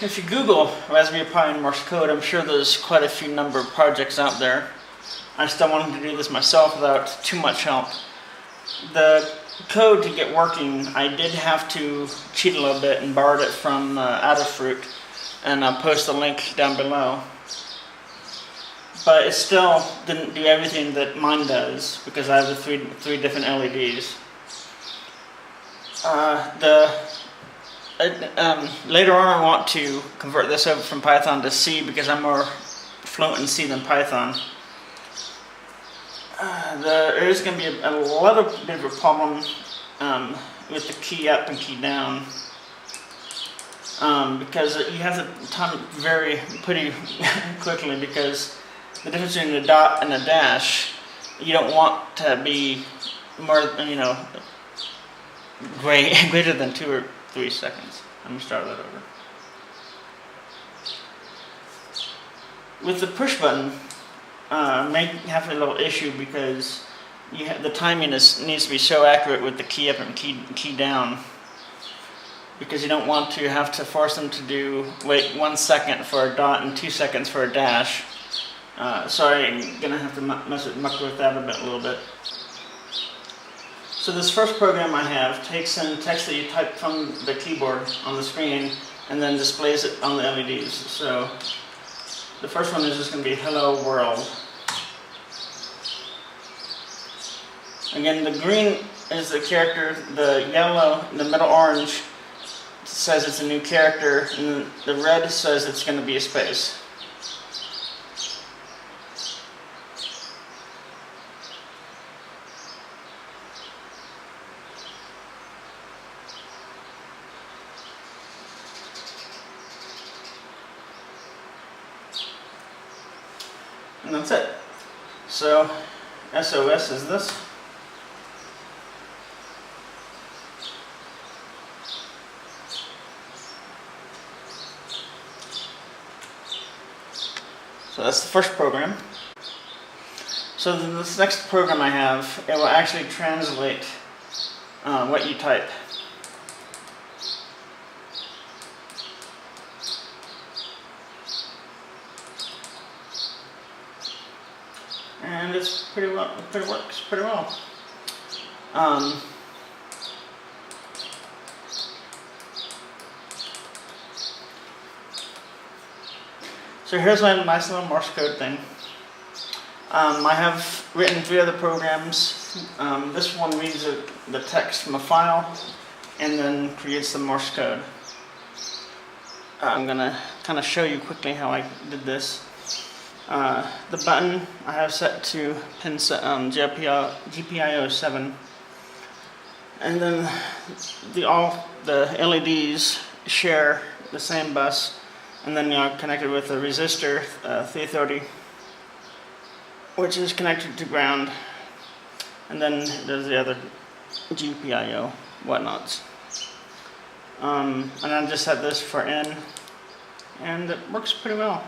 if you Google Raspberry Pi and Morse code, I'm sure there's quite a few number of projects out there. I still wanted to do this myself without too much help. The code to get working, I did have to cheat a little bit and borrowed it from Adafruit, and I'll post the link down below. But it still didn't do everything that mine does because I have the three different LEDs. Later on I want to convert this over from Python to C because I'm more fluent in C than Python. There is going to be a little bit of a problem with the key up and key down because you have to time it pretty quickly because the difference between a dot and a dash, you don't want to be more, greater than 2 or 3 seconds. Let me start that over. With the push button, may have a little issue because the timing needs to be so accurate with the key up and key down, because you don't want to have to force them to wait 1 second for a dot and 2 seconds for a dash. Sorry, I'm gonna have to muck with that a little bit. So this first program I have takes in text that you type from the keyboard on the screen and then displays it on the LEDs. So the first one is just going to be Hello World. Again, the green is the character, the yellow, the middle orange says it's a new character, and the red says it's going to be a space. And that's it. So SOS is this. So that's the first program. So this next program I have, it will actually translate what you type. And it works pretty well. So here's my nice little Morse code thing. I have written 3 other programs. This one reads the text from a file and then creates the Morse code. I'm gonna kind of show you quickly how I did this. The button I have set to pin GPIO 7, and then all the LEDs share the same bus, and then connected with a resistor 330, which is connected to ground, and then there's the other GPIO whatnots. And I just set this for N, and it works pretty well.